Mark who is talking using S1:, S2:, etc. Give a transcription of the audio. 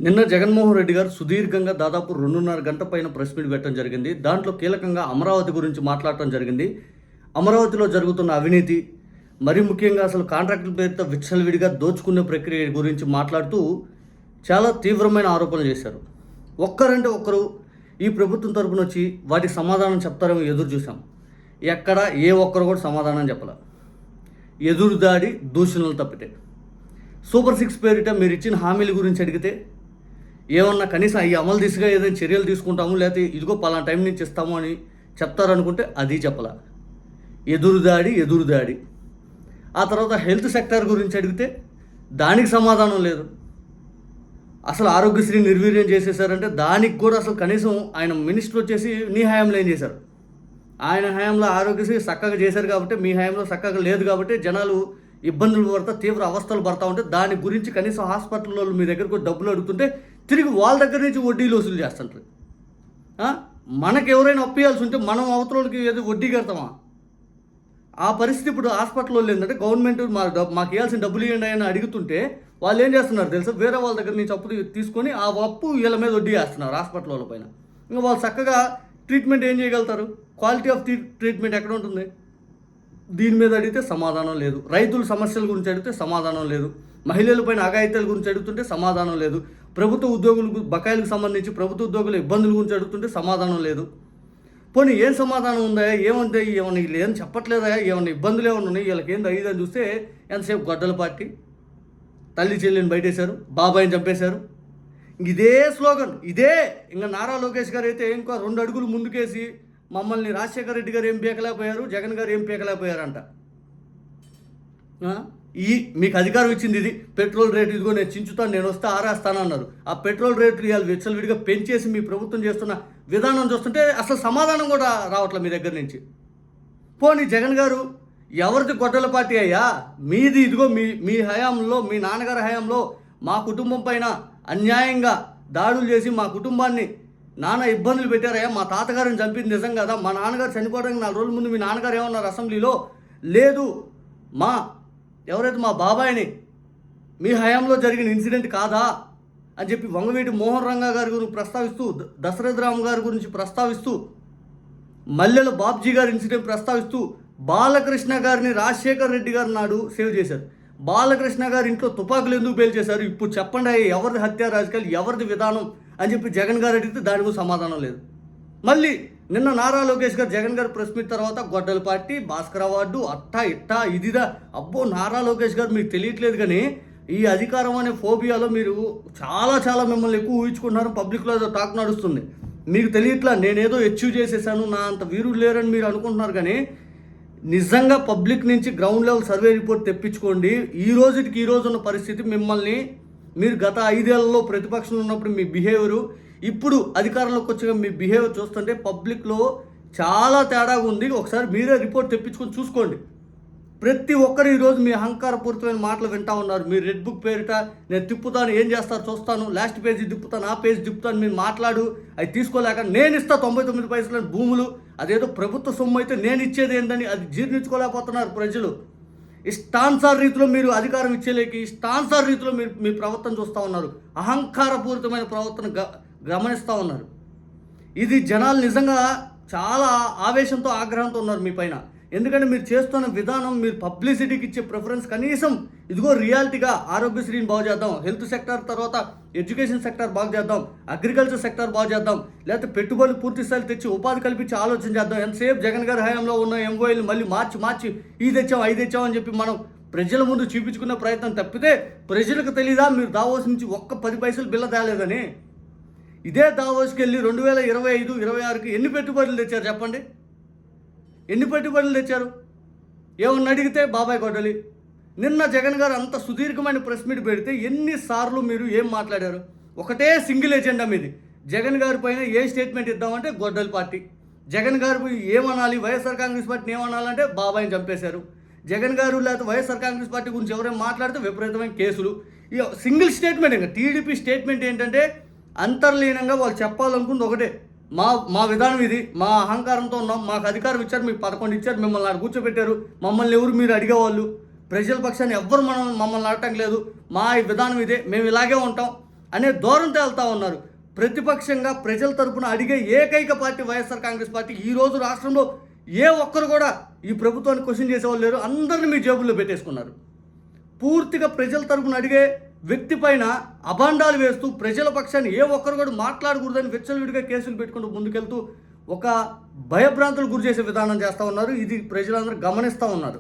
S1: నిన్న జగన్మోహన్ రెడ్డి గారు సుదీర్ఘంగా దాదాపు 2.5 గంట పైన ప్రెస్ మీట్ పెట్టడం జరిగింది. దాంట్లో కీలకంగా అమరావతి గురించి మాట్లాడటం జరిగింది. అమరావతిలో జరుగుతున్న అవినీతి, మరి ముఖ్యంగా అసలు కాంట్రాక్టుల పేరుతో విచ్చలవిడిగా దోచుకునే ప్రక్రియ గురించి మాట్లాడుతూ చాలా తీవ్రమైన ఆరోపణలు చేశారు. ఒక్కరంటే ఒక్కరు ఈ ప్రభుత్వం తరపున వచ్చి వాటికి సమాధానం చెప్తారేమో ఎదురు చూసాం. ఎక్కడ ఏ ఒక్కరు కూడా సమాధానం చెప్పాల. ఎదురుదాడి దూషణలు తప్పితే. సూపర్ 6 పేరిట మీరు ఇచ్చిన హామీల గురించి అడిగితే ఏమన్నా కనీసం ఈ అమలు దిశగా ఏదైనా చర్యలు తీసుకుంటాము, లేకపోతే ఇదిగో పలానా టైం నుంచి ఇస్తాము అని చెప్తారనుకుంటే అది చెప్పాల. ఎదురుదాడి. ఆ తర్వాత హెల్త్ సెక్టార్ గురించి అడిగితే దానికి సమాధానం లేదు. అసలు ఆరోగ్యశ్రీ నిర్వీర్యం చేసేసారంటే దానికి కూడా అసలు కనీసం ఆయన మినిస్టర్ వచ్చేసి నీ హయాంలో ఏం చేశారు? ఆయన హయాంలో ఆరోగ్యశ్రీ చక్కగా చేశారు కాబట్టి, మీ హయాంలో చక్కగా లేదు కాబట్టి జనాలు ఇబ్బందులు పడతా తీవ్ర అవస్థలు పడతా ఉంటే దాని గురించి కనీసం హాస్పిటల్లో మీ దగ్గరకు డబ్బులు అడుగుతుంటే తిరిగి వాళ్ళ దగ్గర నుంచి వడ్డీలు వసూలు చేస్తుంటారు. మనకు ఎవరైనా అప్పియాల్సి ఉంటే మనం అవతలకి ఏదో వడ్డీ కడతామా? ఆ పరిస్థితి ఇప్పుడు హాస్పిటల్లో ఏంటంటే గవర్నమెంట్ మాకు ఇవ్వాల్సిన డబ్బులు ఇవ్వండి అని అడుగుతుంటే వాళ్ళు ఏం చేస్తున్నారు తెలుసా? వేరే వాళ్ళ దగ్గర నుంచి అప్పు తీసుకొని ఆ అప్పు వీళ్ళ మీద వడ్డీ వేస్తున్నారు హాస్పిటల్ వాళ్ళ పైన. ఇంకా వాళ్ళు చక్కగా ట్రీట్మెంట్ ఏం చేయగలుగుతారు? క్వాలిటీ ఆఫ్ ట్రీట్మెంట్ ఎక్కడ ఉంటుంది? దీని మీద అడిగితే సమాధానం లేదు. రైతుల సమస్యల గురించి అడిగితే సమాధానం లేదు. మహిళల పైన అఘాయిత్యాల గురించి అడుగుతుంటే సమాధానం లేదు. ప్రభుత్వ ఉద్యోగులకు బకాయిలకు సంబంధించి ప్రభుత్వ ఉద్యోగుల ఇబ్బందుల గురించి అడుగుతుంటే సమాధానం లేదు. పోనీ ఏం సమాధానం ఉందా? ఏమంటే ఏమన్నా వీళ్ళు ఏం చెప్పట్లేదా? ఏమన్నా ఇబ్బందులు ఏమన్నా ఉన్నాయి వీళ్ళకి ఏం అయ్యిందని చూస్తే ఎంతసేపు గొడ్డల పార్టీ, తల్లి చెల్లిని బయటేశారు, బాబాయిని చంపేశారు. ఇదే స్లోగన్ ఇదే. ఇంకా నారా లోకేష్ గారు అయితే ఇంకా 2 అడుగులు ముందుకేసి మమ్మల్ని రాజశేఖర రెడ్డి గారు ఏం పీకలేకపోయారు, జగన్ గారు ఏం పీకలేకపోయారంట. మీకు అధికారం ఇచ్చింది ఇది, పెట్రోల్ రేటు ఇదిగో నేను చించుతాను, నేను వస్తే ఆరేస్తాను అన్నారు. ఆ పెట్రోల్ రేట్లు ఇవాళ విచ్చలవిడిగా పెంచేసి మీ ప్రభుత్వం చేస్తున్న విధానం చూస్తుంటే అసలు సమాధానం కూడా రావట్లేదు మీ దగ్గర నుంచి. పోనీ జగన్ గారు ఎవరిది గొడ్డల పార్టీ అయ్యా? మీది ఇదిగో మీ హయాంలో, మీ నాన్నగారి హయాంలో మా కుటుంబం పైన అన్యాయంగా దాడులు చేసి మా కుటుంబాన్ని నాన్న ఇబ్బందులు పెట్టారయ్యా. మా తాతగారిని చంపింది నిజం కదా? మా నాన్నగారు చనిపోవడానికి 4 రోజుల ముందు మీ నాన్నగారు ఏమన్నారు అసెంబ్లీలో? లేదు, ఎవరైతే మా బాబాయిని మీ హయాంలో జరిగిన ఇన్సిడెంట్ కాదా అని చెప్పి వంగవీటి మోహన్ రంగా గారి గురించి ప్రస్తావిస్తూ, దశరథ్ రామ్ గారి గురించి ప్రస్తావిస్తూ, మల్లెల బాబ్జీ గారి ఇన్సిడెంట్ ప్రస్తావిస్తూ బాలకృష్ణ గారిని రాజశేఖర్ రెడ్డి గారు నాడు సేవ్ చేశారు. బాలకృష్ణ గారి ఇంట్లో తుపాకులు ఎందుకు పేల్చేశారు? ఇప్పుడు చెప్పండి, ఎవరిది హత్య రాజకీయాలు, ఎవరిది విధానం అని చెప్పి జగన్ గారు అడిగితే దానికి సమాధానం లేదు. మళ్ళీ నిన్న నారా లోకేష్ గారు జగన్ గారు ప్రెస్ మీట్ తర్వాత గొడ్డల పార్టీ, భాస్కర్ అవార్డు, అట్టా ఇట్టా ఇదిదా. అబ్బో నారా లోకేష్ గారు మీకు తెలియట్లేదు కానీ ఈ అధికారం అనే ఫోబియాలో మీరు చాలా మిమ్మల్ని ఎక్కువ ఊహించుకుంటున్నారు. పబ్లిక్లో ఏదో టాక్ నడుస్తుంది. మీకు తెలియట్లా నేనేదో అచీవ్ చేసేసాను, నా అంత వీరుడు లేరని మీరు అనుకుంటున్నారు. కానీ నిజంగా పబ్లిక్ నుంచి గ్రౌండ్ లెవెల్ సర్వే రిపోర్ట్ తెప్పించుకోండి. ఈ రోజు ఉన్న పరిస్థితి, మిమ్మల్ని మీరు గత 5 ఏళ్లలో ప్రతిపక్షంలో ఉన్నప్పుడు మీ బిహేవియరు, ఇప్పుడు అధికారంలోకి వచ్చాక మీ బిహేవియర్ చూస్తుంటే పబ్లిక్లో చాలా తేడాగా ఉంది. ఒకసారి మీరే రిపోర్ట్ తెప్పించుకొని చూసుకోండి. ప్రతి ఒక్కరు ఈరోజు మీ అహంకారపూరితమైన మాటలు వింటా ఉన్నారు. మీరు రెడ్ బుక్ పేరిట నేను తిప్పుతాను, ఏం చేస్తారు చూస్తాను, లాస్ట్ పేజీ తిప్పుతాను, ఆ పేజీ తిప్పుతాను, మీరు మాట్లాడు అవి తీసుకోలేక నేను ఇస్తా 99 పైసలు భూములు, అదేదో ప్రభుత్వ సొమ్ము అయితే నేను ఇచ్చేది ఏందని అది జీర్ణించుకోలేకపోతున్నారు ప్రజలు. ఇష్టానుసార రీతిలో మీరు అధికారం ఇచ్చేలేకి ఇష్టానుసార రీతిలో మీరు మీ ప్రవర్తన చూస్తూ ఉన్నారు. అహంకారపూరితమైన ప్రవర్తన గమనిస్తూ ఉన్నారు. ఇది జనాలు నిజంగా చాలా ఆవేశంతో, ఆగ్రహంతో ఉన్నారు మీ పైన. ఎందుకంటే మీరు చేస్తున్న విధానం, మీరు పబ్లిసిటీకి ఇచ్చే ప్రిఫరెన్స్ కనీసం ఇదిగో రియాలిటీగా ఆరోగ్యశ్రీని బాగు చేద్దాం, హెల్త్ సెక్టర్ తర్వాత ఎడ్యుకేషన్ సెక్టర్ బాగు చేద్దాం, అగ్రికల్చర్ సెక్టర్ బాగు చేద్దాం, లేకపోతే పెట్టుబడులు పూర్తి స్థాయిలో తెచ్చి ఉపాధి కల్పించి ఆలోచన చేద్దాం. ఎంతసేపు జగన్ గారి హయాంలో ఉన్న ఎంఓఏలు మళ్ళీ మార్చి ఇది తెచ్చాం అని చెప్పి మనం ప్రజల ముందు చూపించుకునే ప్రయత్నం తప్పితే ప్రజలకు తెలీదా మీరు దావోస్ నుంచి ఒక్క 10 పైసలు బిల్ల తేలేదని? ఇదే దావోస్కి వెళ్ళి 2025, 26కి ఎన్ని పెట్టుబడులు తెచ్చారు చెప్పండి? ఎన్ని పెట్టుబడులు తెచ్చారు? ఏమన్నా అడిగితే బాబాయ్ గొడ్డలి. నిన్న జగన్ గారు అంత సుదీర్ఘమైన ప్రెస్ మీట్ పెడితే ఎన్నిసార్లు మీరు ఏం మాట్లాడారు? ఒకటే సింగిల్ ఎజెండా మీది. జగన్ గారి పైన ఏ స్టేట్మెంట్ ఇద్దామంటే గొడ్డలి పార్టీ. జగన్ గారు ఏమనాలి, వైఎస్ఆర్ కాంగ్రెస్ పార్టీని ఏమనాలంటే బాబాయిని చంపేశారు. జగన్ గారు లేకపోతే వైఎస్ఆర్ కాంగ్రెస్ పార్టీ గురించి ఎవరైనా మాట్లాడితే విపరీతమైన కేసులు. ఇక సింగిల్ స్టేట్మెంట్. ఇంకా టీడీపీ స్టేట్మెంట్ ఏంటంటే అంతర్లీనంగా వాళ్ళు చెప్పాలనుకుంది ఒకటే, మా విధానం ఇది, మా అహంకారంతో ఉన్నాం, మాకు అధికారం ఇచ్చారు, మీకు 11 ఇచ్చారు, మిమ్మల్ని ఆడ కూర్చోబెట్టారు, మమ్మల్ని ఎవరు మీరు అడిగేవాళ్ళు, ప్రజల పక్షాన్ని ఎవ్వరు మమ్మల్ని అడటం లేదు, మా విధానం ఇదే, మేము ఇలాగే ఉంటాం అనే ధోరణితో వెళ్తూ ఉన్నారు. ప్రతిపక్షంగా ప్రజల తరపున అడిగే ఏకైక పార్టీ వైఎస్ఆర్ కాంగ్రెస్ పార్టీ. ఈరోజు రాష్ట్రంలో ఏ ఒక్కరు కూడా ఈ ప్రభుత్వాన్ని క్వశ్చన్ చేసేవాళ్ళు లేరు. అందరినీ మీ జేబుల్లో పెట్టేసుకున్నారు. పూర్తిగా ప్రజల తరపున అడిగే వ్యక్తి పైన అభాండాలు వేస్తూ ప్రజల పక్షాన్ని ఏ ఒక్కరు కూడా మాట్లాడకూడదని విచ్చలవిడిగా కేసులు పెట్టుకుంటూ ముందుకెళ్తూ ఒక భయభ్రాంతులు గురి చేసే విధానం చేస్తూ ఉన్నారు. ఇది ప్రజలందరూ గమనిస్తూ ఉన్నారు.